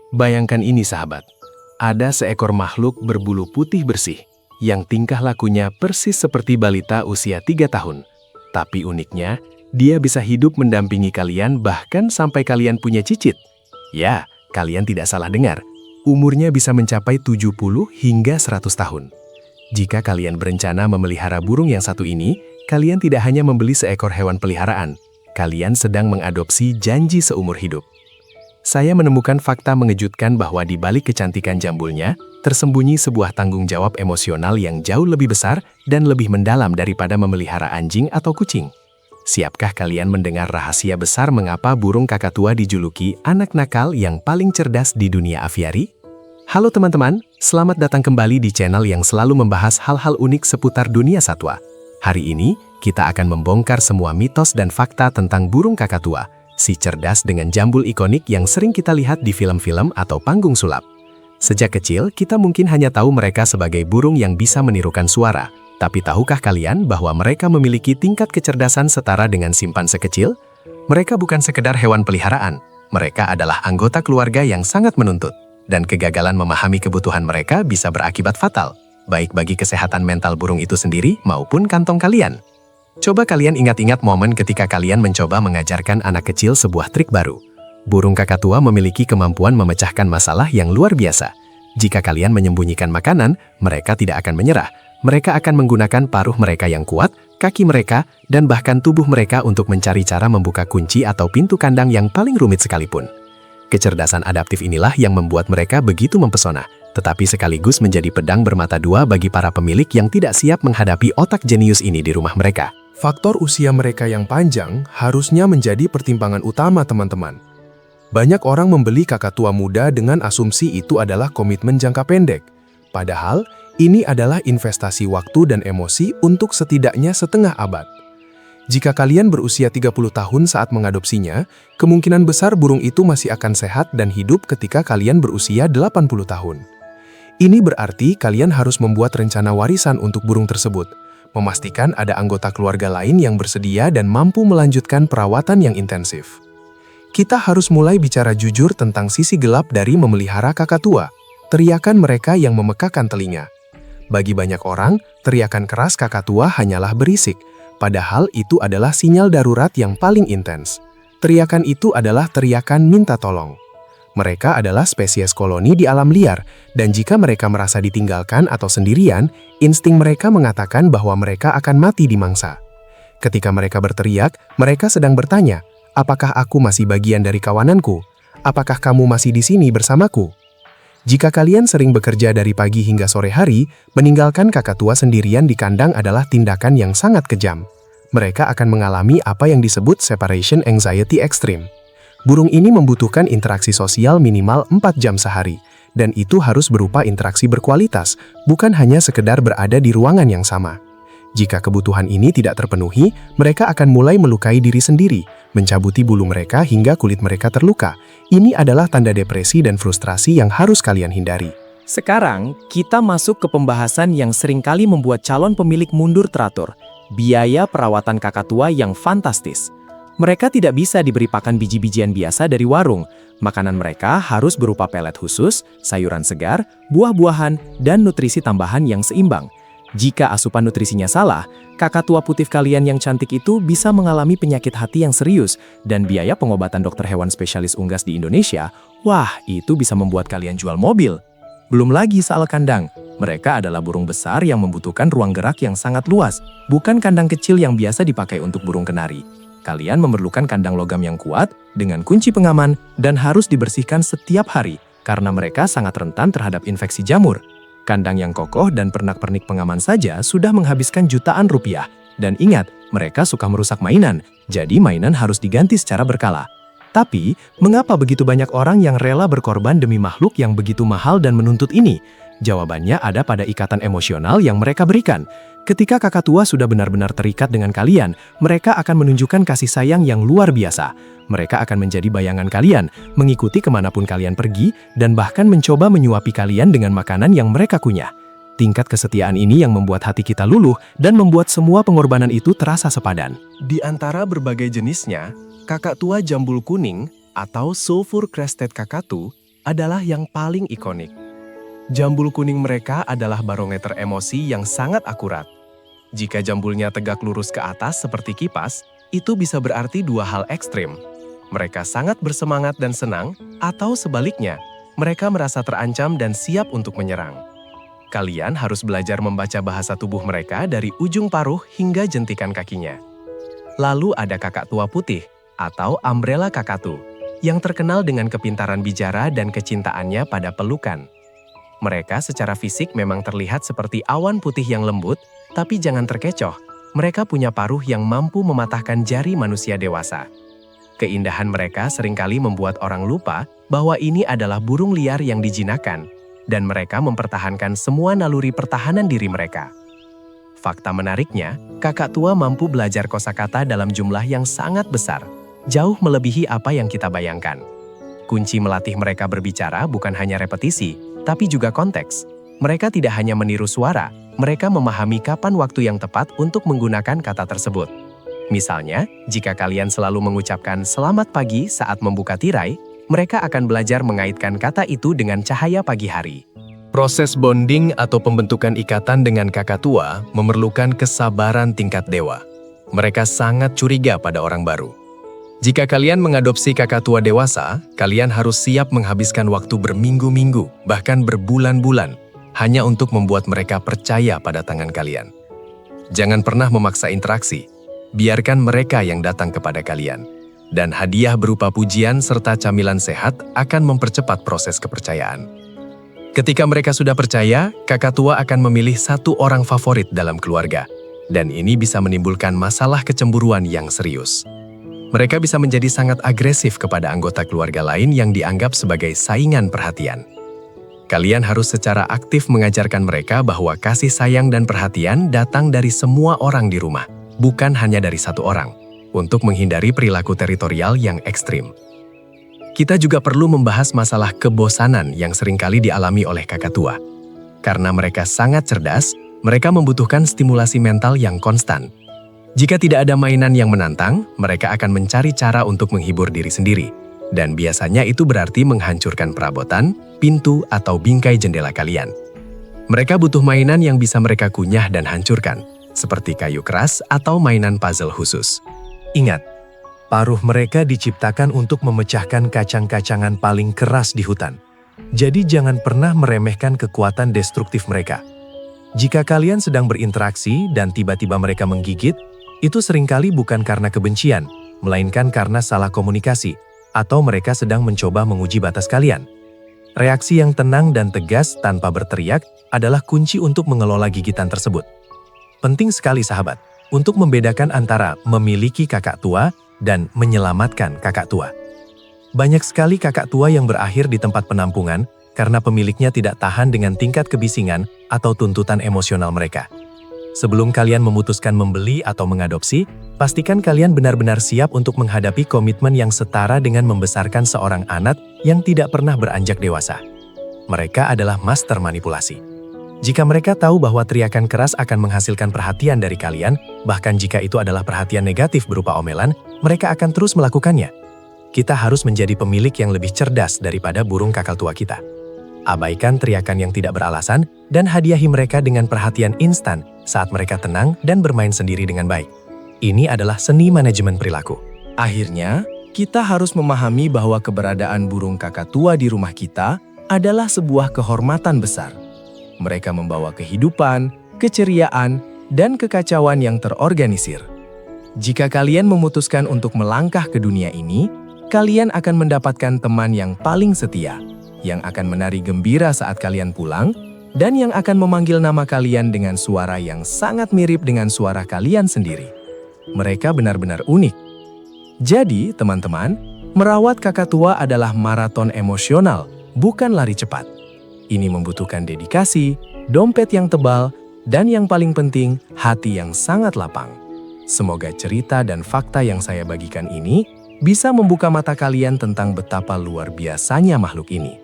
Bayangkan ini sahabat, ada seekor makhluk berbulu putih bersih, yang tingkah lakunya persis seperti balita usia 3 tahun. Tapi uniknya, dia bisa hidup mendampingi kalian bahkan sampai kalian punya cicit. Ya, kalian tidak salah dengar, umurnya bisa mencapai 70 hingga 100 tahun. Jika kalian berencana memelihara burung yang satu ini, kalian tidak hanya membeli seekor hewan peliharaan, kalian sedang mengadopsi janji seumur hidup. Saya menemukan fakta mengejutkan bahwa di balik kecantikan jambulnya, tersembunyi sebuah tanggung jawab emosional yang jauh lebih besar dan lebih mendalam daripada memelihara anjing atau kucing. Siapkah kalian mendengar rahasia besar mengapa burung kakatua dijuluki anak nakal yang paling cerdas di dunia aviari? Halo teman-teman, selamat datang kembali di channel yang selalu membahas hal-hal unik seputar dunia satwa. Hari ini, kita akan membongkar semua mitos dan fakta tentang burung kakatua, si cerdas dengan jambul ikonik yang sering kita lihat di film-film atau panggung sulap. Sejak kecil, kita mungkin hanya tahu mereka sebagai burung yang bisa menirukan suara. Tapi tahukah kalian bahwa mereka memiliki tingkat kecerdasan setara dengan simpanse kecil? Mereka bukan sekedar hewan peliharaan, mereka adalah anggota keluarga yang sangat menuntut. Dan kegagalan memahami kebutuhan mereka bisa berakibat fatal, baik bagi kesehatan mental burung itu sendiri maupun kantong kalian. Coba kalian ingat-ingat momen ketika kalian mencoba mengajarkan anak kecil sebuah trik baru. Burung kakatua memiliki kemampuan memecahkan masalah yang luar biasa. Jika kalian menyembunyikan makanan, mereka tidak akan menyerah. Mereka akan menggunakan paruh mereka yang kuat, kaki mereka, dan bahkan tubuh mereka untuk mencari cara membuka kunci atau pintu kandang yang paling rumit sekalipun. Kecerdasan adaptif inilah yang membuat mereka begitu mempesona, tetapi sekaligus menjadi pedang bermata dua bagi para pemilik yang tidak siap menghadapi otak jenius ini di rumah mereka. Faktor usia mereka yang panjang harusnya menjadi pertimbangan utama teman-teman. Banyak orang membeli kakatua muda dengan asumsi itu adalah komitmen jangka pendek. Padahal, ini adalah investasi waktu dan emosi untuk setidaknya setengah abad. Jika kalian berusia 30 tahun saat mengadopsinya, kemungkinan besar burung itu masih akan sehat dan hidup ketika kalian berusia 80 tahun. Ini berarti kalian harus membuat rencana warisan untuk burung tersebut, memastikan ada anggota keluarga lain yang bersedia dan mampu melanjutkan perawatan yang intensif. Kita harus mulai bicara jujur tentang sisi gelap dari memelihara kakatua, teriakan mereka yang memekakan telinga. Bagi banyak orang, teriakan keras kakatua hanyalah berisik, padahal itu adalah sinyal darurat yang paling intens. Teriakan itu adalah teriakan minta tolong. Mereka adalah spesies koloni di alam liar, dan jika mereka merasa ditinggalkan atau sendirian, insting mereka mengatakan bahwa mereka akan mati di mangsa. Ketika mereka berteriak, mereka sedang bertanya, apakah aku masih bagian dari kawananku? Apakah kamu masih di sini bersamaku? Jika kalian sering bekerja dari pagi hingga sore hari, meninggalkan kakatua sendirian di kandang adalah tindakan yang sangat kejam. Mereka akan mengalami apa yang disebut separation anxiety extreme. Burung ini membutuhkan interaksi sosial minimal 4 jam sehari, dan itu harus berupa interaksi berkualitas, bukan hanya sekedar berada di ruangan yang sama. Jika kebutuhan ini tidak terpenuhi, mereka akan mulai melukai diri sendiri, mencabuti bulu mereka hingga kulit mereka terluka. Ini adalah tanda depresi dan frustrasi yang harus kalian hindari. Sekarang, kita masuk ke pembahasan yang seringkali membuat calon pemilik mundur teratur. Biaya perawatan kakatua yang fantastis. Mereka tidak bisa diberi pakan biji-bijian biasa dari warung. Makanan mereka harus berupa pelet khusus, sayuran segar, buah-buahan, dan nutrisi tambahan yang seimbang. Jika asupan nutrisinya salah, kakatua putih kalian yang cantik itu bisa mengalami penyakit hati yang serius, dan biaya pengobatan dokter hewan spesialis unggas di Indonesia, wah, itu bisa membuat kalian jual mobil. Belum lagi soal kandang, mereka adalah burung besar yang membutuhkan ruang gerak yang sangat luas, bukan kandang kecil yang biasa dipakai untuk burung kenari. Kalian memerlukan kandang logam yang kuat, dengan kunci pengaman, dan harus dibersihkan setiap hari, karena mereka sangat rentan terhadap infeksi jamur. Kandang yang kokoh dan pernak-pernik pengaman saja sudah menghabiskan jutaan rupiah. Dan ingat, mereka suka merusak mainan, jadi mainan harus diganti secara berkala. Tapi, mengapa begitu banyak orang yang rela berkorban demi makhluk yang begitu mahal dan menuntut ini? Jawabannya ada pada ikatan emosional yang mereka berikan. Ketika kakatua sudah benar-benar terikat dengan kalian, mereka akan menunjukkan kasih sayang yang luar biasa. Mereka akan menjadi bayangan kalian, mengikuti kemanapun kalian pergi, dan bahkan mencoba menyuapi kalian dengan makanan yang mereka kunyah. Tingkat kesetiaan ini yang membuat hati kita luluh dan membuat semua pengorbanan itu terasa sepadan. Di antara berbagai jenisnya, kakatua jambul kuning atau sulfur crested kakatu adalah yang paling ikonik. Jambul kuning mereka adalah barometer emosi yang sangat akurat. Jika jambulnya tegak lurus ke atas seperti kipas, itu bisa berarti dua hal ekstrim. Mereka sangat bersemangat dan senang, atau sebaliknya, mereka merasa terancam dan siap untuk menyerang. Kalian harus belajar membaca bahasa tubuh mereka dari ujung paruh hingga jentikan kakinya. Lalu ada kakak tua putih, atau umbrella kakatu, yang terkenal dengan kepintaran bicara dan kecintaannya pada pelukan. Mereka secara fisik memang terlihat seperti awan putih yang lembut, tapi jangan terkecoh, mereka punya paruh yang mampu mematahkan jari manusia dewasa. Keindahan mereka seringkali membuat orang lupa bahwa ini adalah burung liar yang dijinakkan, dan mereka mempertahankan semua naluri pertahanan diri mereka. Fakta menariknya, kakak tua mampu belajar kosakata dalam jumlah yang sangat besar, jauh melebihi apa yang kita bayangkan. Kunci melatih mereka berbicara bukan hanya repetisi, tapi juga konteks. Mereka tidak hanya meniru suara, mereka memahami kapan waktu yang tepat untuk menggunakan kata tersebut. Misalnya, jika kalian selalu mengucapkan "selamat pagi" saat membuka tirai, mereka akan belajar mengaitkan kata itu dengan cahaya pagi hari. Proses bonding atau pembentukan ikatan dengan kakak tua memerlukan kesabaran tingkat dewa. Mereka sangat curiga pada orang baru. Jika kalian mengadopsi kakak tua dewasa, kalian harus siap menghabiskan waktu berminggu-minggu, bahkan berbulan-bulan, hanya untuk membuat mereka percaya pada tangan kalian. Jangan pernah memaksa interaksi, biarkan mereka yang datang kepada kalian. Dan hadiah berupa pujian serta camilan sehat akan mempercepat proses kepercayaan. Ketika mereka sudah percaya, kakak tua akan memilih satu orang favorit dalam keluarga. Dan ini bisa menimbulkan masalah kecemburuan yang serius. Mereka bisa menjadi sangat agresif kepada anggota keluarga lain yang dianggap sebagai saingan perhatian. Kalian harus secara aktif mengajarkan mereka bahwa kasih sayang dan perhatian datang dari semua orang di rumah, bukan hanya dari satu orang, untuk menghindari perilaku teritorial yang ekstrim. Kita juga perlu membahas masalah kebosanan yang seringkali dialami oleh kakak tua. Karena mereka sangat cerdas, mereka membutuhkan stimulasi mental yang konstan. Jika tidak ada mainan yang menantang, mereka akan mencari cara untuk menghibur diri sendiri. Dan biasanya itu berarti menghancurkan perabotan, pintu, atau bingkai jendela kalian. Mereka butuh mainan yang bisa mereka kunyah dan hancurkan, seperti kayu keras atau mainan puzzle khusus. Ingat, paruh mereka diciptakan untuk memecahkan kacang-kacangan paling keras di hutan. Jadi jangan pernah meremehkan kekuatan destruktif mereka. Jika kalian sedang berinteraksi dan tiba-tiba mereka menggigit, itu seringkali bukan karena kebencian, melainkan karena salah komunikasi, atau mereka sedang mencoba menguji batas kalian. Reaksi yang tenang dan tegas tanpa berteriak adalah kunci untuk mengelola gigitan tersebut. Penting sekali sahabat, untuk membedakan antara memiliki kakak tua dan menyelamatkan kakak tua. Banyak sekali kakak tua yang berakhir di tempat penampungan karena pemiliknya tidak tahan dengan tingkat kebisingan atau tuntutan emosional mereka. Sebelum kalian memutuskan membeli atau mengadopsi, pastikan kalian benar-benar siap untuk menghadapi komitmen yang setara dengan membesarkan seorang anak yang tidak pernah beranjak dewasa. Mereka adalah master manipulasi. Jika mereka tahu bahwa teriakan keras akan menghasilkan perhatian dari kalian, bahkan jika itu adalah perhatian negatif berupa omelan, mereka akan terus melakukannya. Kita harus menjadi pemilik yang lebih cerdas daripada burung kakak tua kita. Abaikan teriakan yang tidak beralasan dan hadiahi mereka dengan perhatian instan saat mereka tenang dan bermain sendiri dengan baik. Ini adalah seni manajemen perilaku. Akhirnya, kita harus memahami bahwa keberadaan burung kakak tua di rumah kita adalah sebuah kehormatan besar. Mereka membawa kehidupan, keceriaan, dan kekacauan yang terorganisir. Jika kalian memutuskan untuk melangkah ke dunia ini, kalian akan mendapatkan teman yang paling setia, yang akan menari gembira saat kalian pulang, dan yang akan memanggil nama kalian dengan suara yang sangat mirip dengan suara kalian sendiri. Mereka benar-benar unik. Jadi, teman-teman, merawat kakak tua adalah maraton emosional, bukan lari cepat. Ini membutuhkan dedikasi, dompet yang tebal, dan yang paling penting, hati yang sangat lapang. Semoga cerita dan fakta yang saya bagikan ini bisa membuka mata kalian tentang betapa luar biasanya makhluk ini.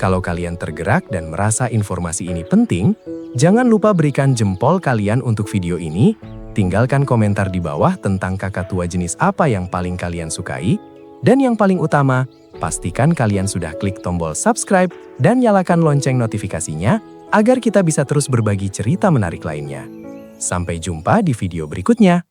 Kalau kalian tergerak dan merasa informasi ini penting, jangan lupa berikan jempol kalian untuk video ini, tinggalkan komentar di bawah tentang kakak tua jenis apa yang paling kalian sukai, Dan yang paling utama, pastikan kalian sudah klik tombol subscribe dan nyalakan lonceng notifikasinya agar kita bisa terus berbagi cerita menarik lainnya. Sampai jumpa di video berikutnya.